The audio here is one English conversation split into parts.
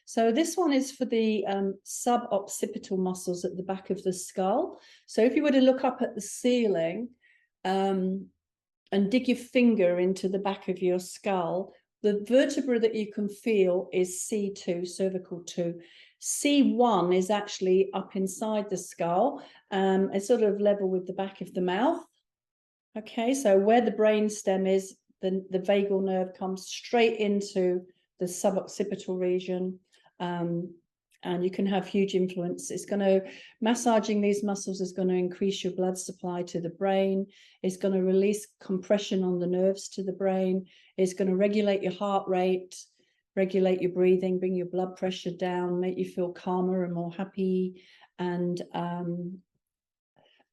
So this one is for the sub-occipital muscles at the back of the skull. So if you were to look up at the ceiling and dig your finger into the back of your skull, the vertebra that you can feel is C2, cervical 2. C1 is actually up inside the skull. It's sort of level with the back of the mouth. Okay, so where the brain stem is, the vagal nerve comes straight into the suboccipital region, and you can have huge influence. It's going to, massaging these muscles is going to increase your blood supply to the brain. It's going to release compression on the nerves to the brain. It's going to regulate your heart rate, regulate your breathing, bring your blood pressure down, make you feel calmer and more happy, and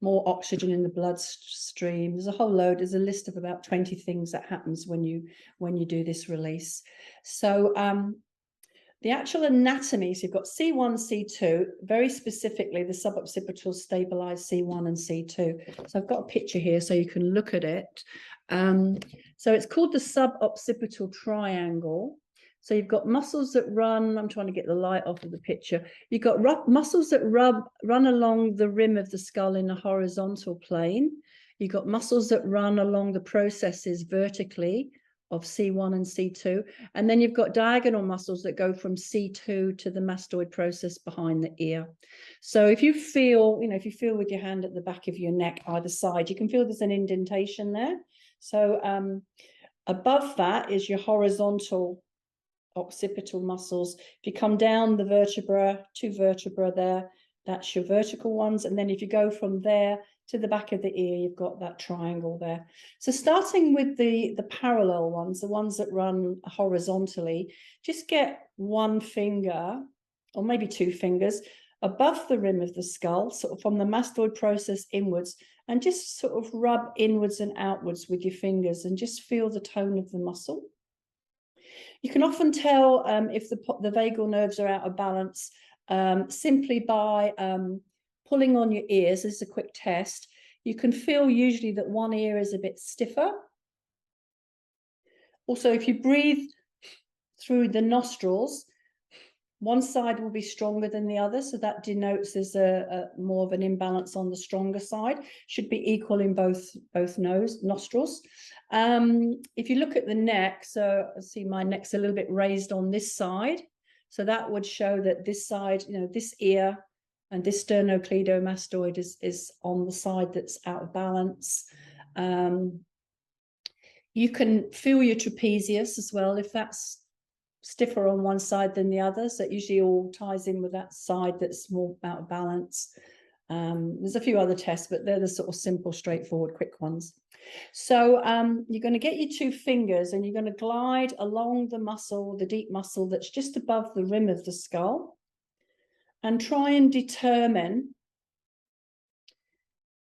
more oxygen in the bloodstream. There's a whole load. There's a list of about 20 things that happens when you do this release. So the actual anatomy, so you've got C1, C2, very specifically the suboccipitals stabilize C1 and C2. So I've got a picture here so you can look at it. So it's called the suboccipital triangle. So you've got muscles that run, I'm trying to get the light off of the picture. You've got muscles that run along the rim of the skull in a horizontal plane. You've got muscles that run along the processes vertically of C1 and C2. And then you've got diagonal muscles that go from C2 to the mastoid process behind the ear. So if you feel, if you feel with your hand at the back of your neck, either side, you can feel there's an indentation there. So above that is your horizontal occipital muscles. If you come down the vertebra, 2 vertebrae there, that's your vertical ones. And then if you go from there to the back of the ear, you've got that triangle there. So starting with the parallel ones, the ones that run horizontally, just get one finger or maybe 2 fingers above the rim of the skull, sort of from the mastoid process inwards, and just sort of rub inwards and outwards with your fingers and just feel the tone of the muscle. You can often tell if the vagal nerves are out of balance simply by pulling on your ears. This is a quick test. You can feel usually that one ear is a bit stiffer. Also, if you breathe through the nostrils, one side will be stronger than the other, so that denotes there's a more of an imbalance on the stronger side. Should be equal in both nostrils. If you look at the neck, so I see my neck's a little bit raised on this side, so that would show that this side, this ear and this sternocleidomastoid is on the side that's out of balance. You can feel your trapezius as well if that's stiffer on one side than the other. So it usually all ties in with that side that's more out of balance. There's a few other tests, but they're the sort of simple, straightforward, quick ones. So you're going to get your 2 fingers and you're going to glide along the muscle, the deep muscle that's just above the rim of the skull, and try and determine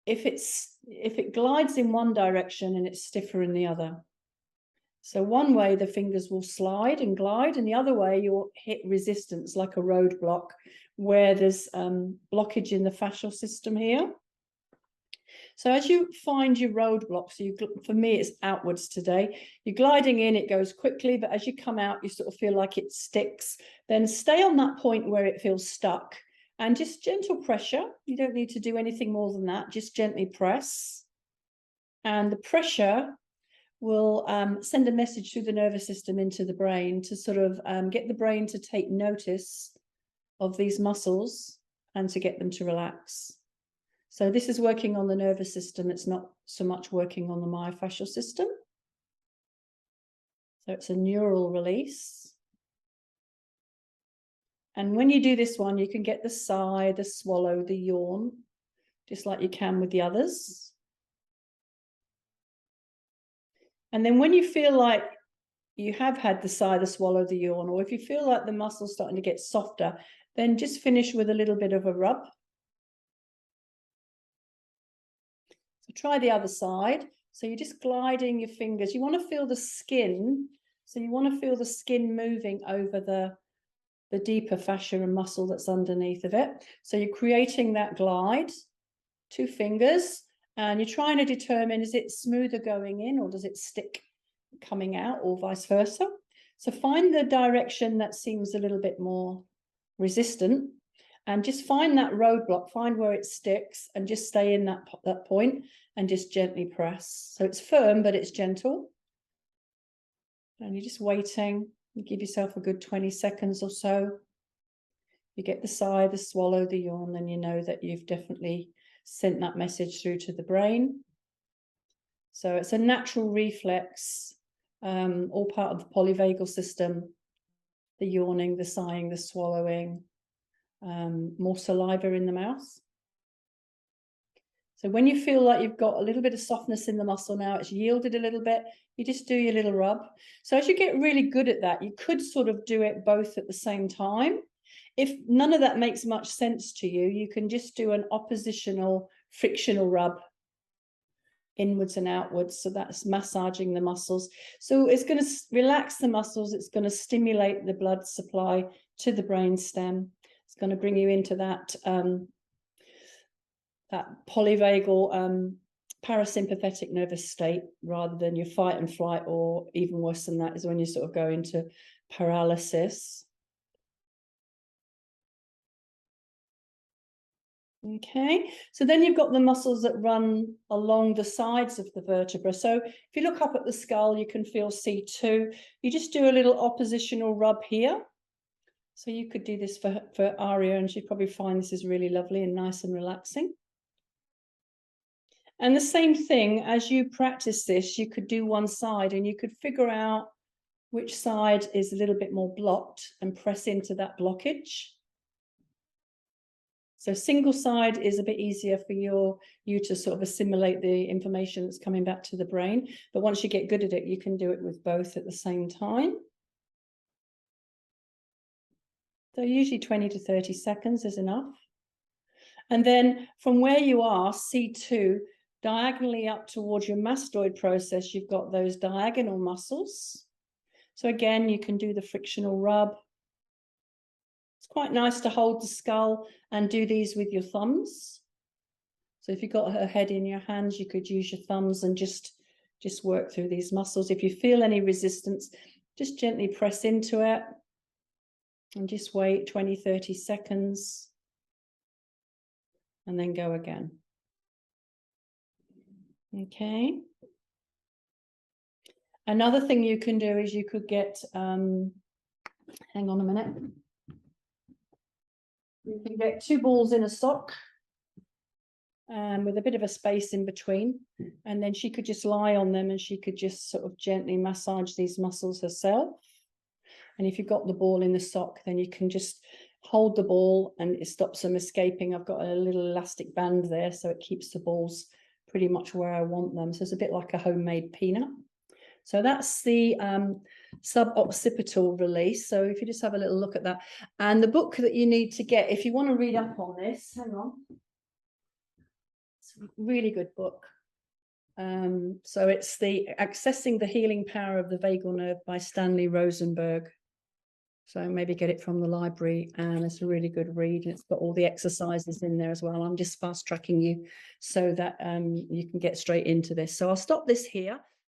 if it glides in one direction and it's stiffer in the other. So one way the fingers will slide and glide, and the other way you'll hit resistance like a roadblock where there's blockage in the fascial system here. So as you find your roadblocks, for me it's outwards today, you're gliding in, it goes quickly, but as you come out you sort of feel like it sticks. Then stay on that point where it feels stuck and just gentle pressure. You don't need to do anything more than that, just gently press. And the pressure will send a message through the nervous system into the brain to sort of get the brain to take notice of these muscles and to get them to relax. So this is working on the nervous system. It's not so much working on the myofascial system. So it's a neural release. And when you do this one, you can get the sigh, the swallow, the yawn, just like you can with the others. And then when you feel like you have had the sigh, the swallow, the yawn, or if you feel like the muscle's starting to get softer, then just finish with a little bit of a rub. So try the other side. So you're just gliding your fingers. You want to feel the skin. So you want to feel the skin moving over the deeper fascia and muscle that's underneath of it. So you're creating that glide, 2 fingers. And you're trying to determine, is it smoother going in or does it stick coming out or vice versa? So find the direction that seems a little bit more resistant, and just find that roadblock, find where it sticks, and just stay in that point and just gently press. So it's firm, but it's gentle. And you're just waiting. You give yourself a good 20 seconds or so. You get the sigh, the swallow, the yawn, then you know that you've definitely sent that message through to the brain. So it's a natural reflex, all part of the polyvagal system, the yawning, the sighing, the swallowing, more saliva in the mouth. So when you feel like you've got a little bit of softness in the muscle now, it's yielded a little bit, you just do your little rub. So as you get really good at that, you could sort of do it both at the same time. If none of that makes much sense to you, you can just do an oppositional frictional rub inwards and outwards. So that's massaging the muscles. So it's going to relax the muscles. It's going to stimulate the blood supply to the brain stem. It's going to bring you into that that polyvagal parasympathetic nervous state, rather than your fight and flight, or even worse than that is when you sort of go into paralysis. Okay, so then you've got the muscles that run along the sides of the vertebra. So if you look up at the skull, you can feel C2. You just do a little oppositional rub here. So you could do this for Aria, and she'd probably find this is really lovely and nice and relaxing. And the same thing, as you practice this, you could do one side and you could figure out which side is a little bit more blocked and press into that blockage. So single side is a bit easier for you to sort of assimilate the information that's coming back to the brain. But once you get good at it, you can do it with both at the same time. So usually 20 to 30 seconds is enough. And then from where you are, C2, diagonally up towards your mastoid process, you've got those diagonal muscles. So again, you can do the frictional rub. It's quite nice to hold the skull and do these with your thumbs. So if you've got her head in your hands, you could use your thumbs and just work through these muscles. If you feel any resistance, just gently press into it and just wait 20, 30 seconds and then go again. Okay. Another thing you can do is you could get, hang on a minute. You can get 2 balls in a sock with a bit of a space in between, and then she could just lie on them and she could just sort of gently massage these muscles herself. And if you've got the ball in the sock, then you can just hold the ball and it stops them escaping. I've got a little elastic band there, so it keeps the balls pretty much where I want them. So it's a bit like a homemade peanut. So that's the sub-occipital release. So if you just have a little look at that. And the book that you need to get, if you want to read up on this, hang on. It's a really good book. So it's the Accessing the Healing Power of the Vagal Nerve by Stanley Rosenberg. So maybe get it from the library, and it's a really good read. It's got all the exercises in there as well. I'm just fast tracking you so that you can get straight into this. So I'll stop this here.